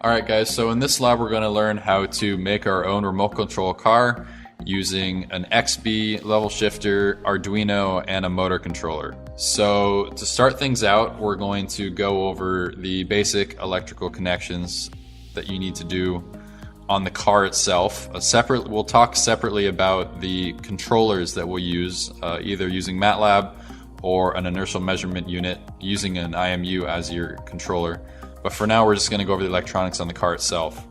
Alright guys, so in this lab we're going to learn how to make our own remote control car using an XB, level shifter, Arduino, and a motor controller. So to start things out, we're going to go over the basic electrical connections that you need to do on the car itself. We'll talk separately about the controllers that we'll use, either using MATLAB or an inertial measurement unit using an IMU as your controller. But for now, we're just going to go over the electronics on the car itself.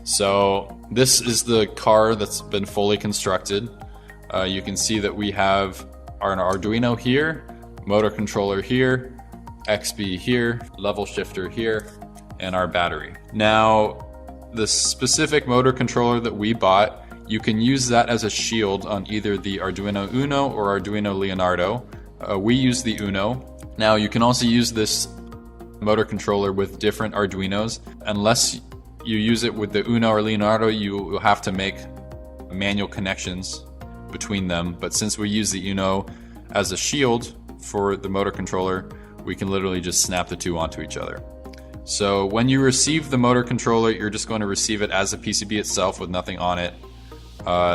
So this is the car that's been fully constructed. You can see that we have our Arduino here, motor controller here, XB here, level shifter here, and our battery. Now, the specific motor controller that we bought, you can use that as a shield on either the Arduino Uno or Arduino Leonardo. We use the Uno. Now, you can also use this motor controller with different Arduinos. Unless you use it with the Uno or Leonardo, you will have to make manual connections between them. But since we use the Uno as a shield for the motor controller, we can literally just snap the two onto each other. So when you receive the motor controller, you're just going to receive it as a PCB itself with nothing on it.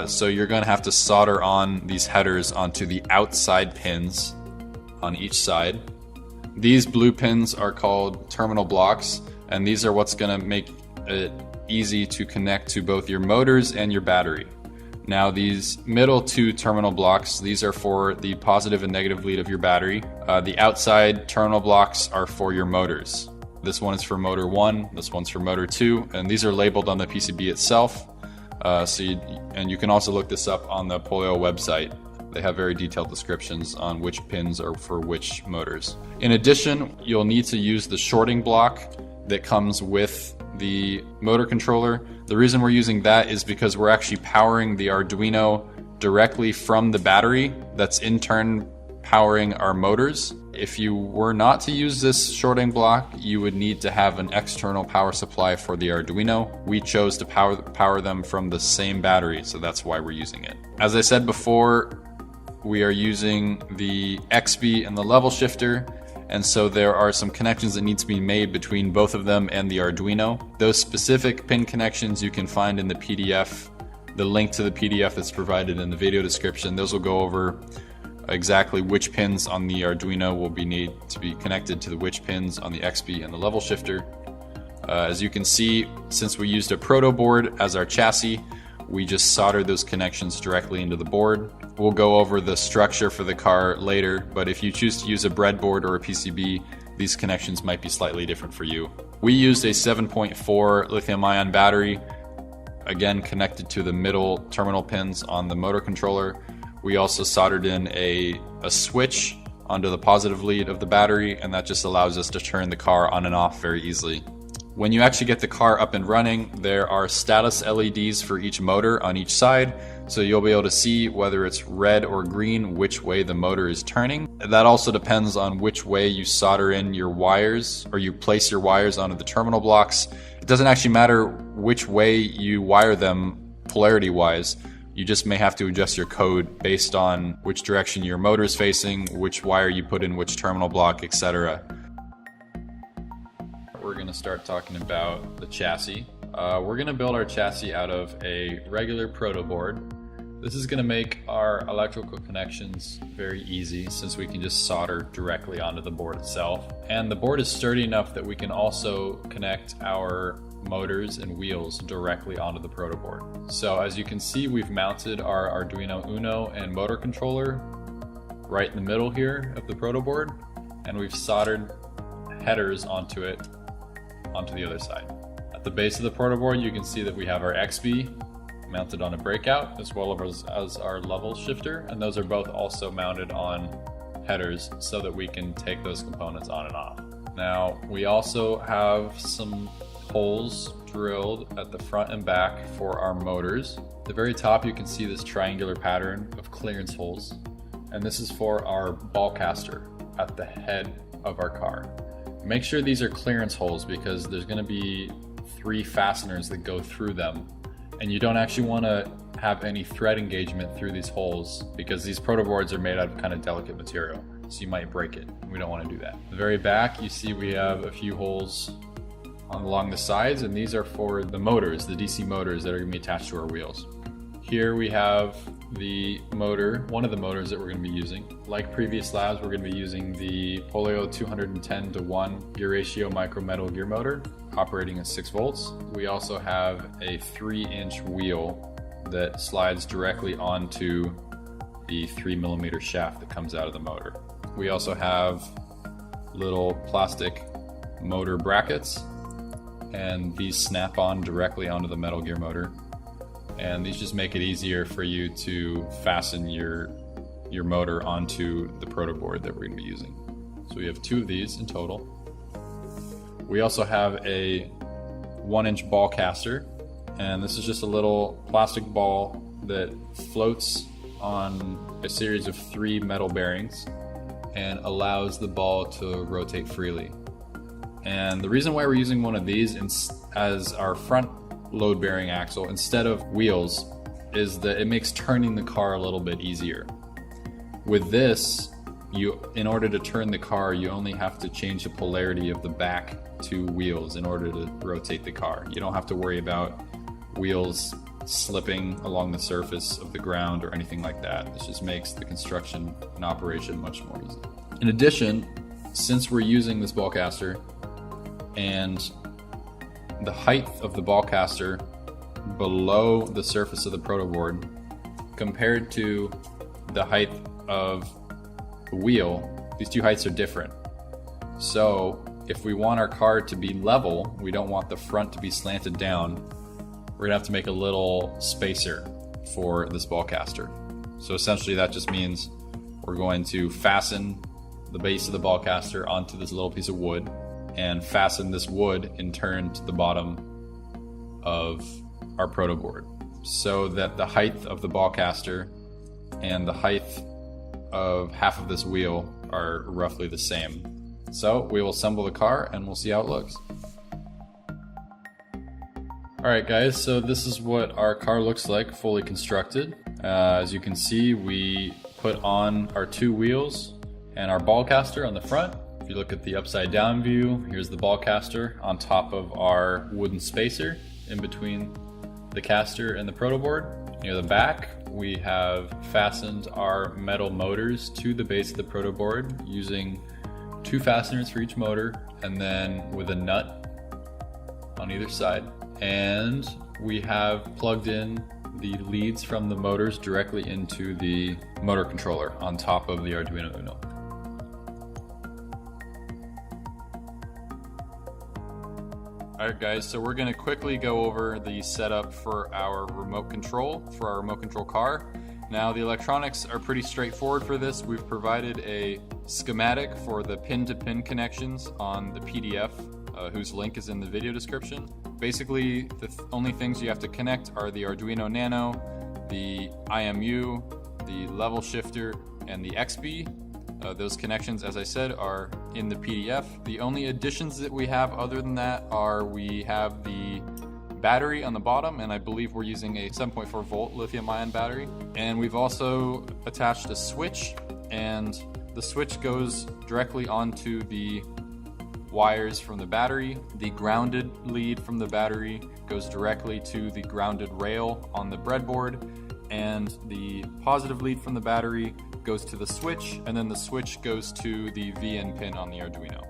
So you're going to have to solder on these headers onto the outside pins on each side. These blue pins are called terminal blocks, and these are what's going to make it easy to connect to both your motors and your battery. Now these middle two terminal blocks, these are for the positive and negative lead of your battery. The outside terminal blocks are for your motors. This one is for motor 1, this one's for motor 2, and these are labeled on the PCB itself. And you can also look this up on the Polio website. They have very detailed descriptions on which pins are for which motors. In addition, you'll need to use the shorting block that comes with the motor controller. The reason we're using that is because we're actually powering the Arduino directly from the battery that's in turn powering our motors. If you were not to use this shorting block, you would need to have an external power supply for the Arduino. We chose to power them from the same battery, so that's why we're using it. As I said before, we are using the XB and the level shifter, and so there are some connections that need to be made between both of them and the Arduino. Those specific pin connections you can find in the PDF, the link to the PDF that's provided in the video description. Those will go over exactly which pins on the Arduino will need to be connected to which pins on the XB and the level shifter. As you can see, since we used a proto board as our chassis, we just soldered those connections directly into the board. We'll go over the structure for the car later, but if you choose to use a breadboard or a PCB, these connections might be slightly different for you. We used a 7.4 lithium-ion battery, again connected to the middle terminal pins on the motor controller. We also soldered in a switch onto the positive lead of the battery, and that just allows us to turn the car on and off very easily. When you actually get the car up and running, there are status LEDs for each motor on each side, so you'll be able to see whether it's red or green which way the motor is turning. That also depends on which way you solder in your wires, or you place your wires onto the terminal blocks. It doesn't actually matter which way you wire them polarity-wise. You just may have to adjust your code based on which direction your motor is facing, which wire you put in which terminal block, etc. We're going to start talking about the chassis. We're going to build our chassis out of a regular proto board. This is going to make our electrical connections very easy since we can just solder directly onto the board itself. And the board is sturdy enough that we can also connect our motors and wheels directly onto the proto board. So as you can see, we've mounted our Arduino Uno and motor controller right in the middle here of the proto board, and we've soldered headers onto it onto the other side. At the base of the proto board, you can see that we have our XB mounted on a breakout as well as our level shifter, and those are both also mounted on headers so that we can take those components on and off. Now we also have some holes drilled at the front and back for our motors. At the very top you can see this triangular pattern of clearance holes, and this is for our ball caster at the head of our car. Make sure these are clearance holes because there's going to be 3 fasteners that go through them, and you don't actually want to have any thread engagement through these holes because these proto boards are made out of kind of delicate material, so you might break it. We don't want to do that. At the very back you see we have a few holes along the sides, and these are for the motors, the DC motors that are going to be attached to our wheels. Here we have the motor, one of the motors that we're going to be using. Like previous labs, we're going to be using the Polio 210:1 gear ratio micro metal gear motor operating at 6 volts. We also have a 3-inch wheel that slides directly onto the 3mm shaft that comes out of the motor. We also have little plastic motor brackets, and these snap on directly onto the metal gear motor. And these just make it easier for you to fasten your motor onto the proto board that we're going to be using. So we have 2 of these in total. We also have a 1-inch ball caster, and this is just a little plastic ball that floats on a series of 3 metal bearings and allows the ball to rotate freely. And the reason why we're using one of these as our front load bearing axle instead of wheels is that it makes turning the car a little bit easier. With this, in order to turn the car, you only have to change the polarity of the back 2 wheels in order to rotate the car. You don't have to worry about wheels slipping along the surface of the ground or anything like that. This just makes the construction and operation much more easy. In addition, since we're using this ball caster and the height of the ball caster below the surface of the proto board compared to the height of the wheel, these 2 heights are different. So if we want our car to be level, we don't want the front to be slanted down, we're gonna have to make a little spacer for this ball caster. So essentially that just means we're going to fasten the base of the ball caster onto this little piece of wood and fasten this wood in turn to the bottom of our proto board so that the height of the ball caster and the height of half of this wheel are roughly the same. So we will assemble the car and we'll see how it looks. Alright guys, so this is what our car looks like fully constructed. As you can see, we put on our 2 wheels and our ball caster on the front. If you look at the upside down view, here's the ball caster on top of our wooden spacer in between the caster and the proto board. Near the back, we have fastened our metal motors to the base of the proto board using 2 fasteners for each motor and then with a nut on either side. And we have plugged in the leads from the motors directly into the motor controller on top of the Arduino Uno. Alright guys, so we're going to quickly go over the setup for our remote control, for our remote control car. Now the electronics are pretty straightforward for this. We've provided a schematic for the pin-to-pin connections on the PDF, whose link is in the video description. Basically, the only things you have to connect are the Arduino Nano, the IMU, the level shifter, and the XB. Those connections, as I said, are in the PDF. The only additions that we have other than that are we have the battery on the bottom, and I believe we're using a 7.4 volt lithium ion battery. And we've also attached a switch, and the switch goes directly onto the wires from the battery. The grounded lead from the battery goes directly to the grounded rail on the breadboard, and the positive lead from the battery goes to the switch, and then the switch goes to the VN pin on the Arduino.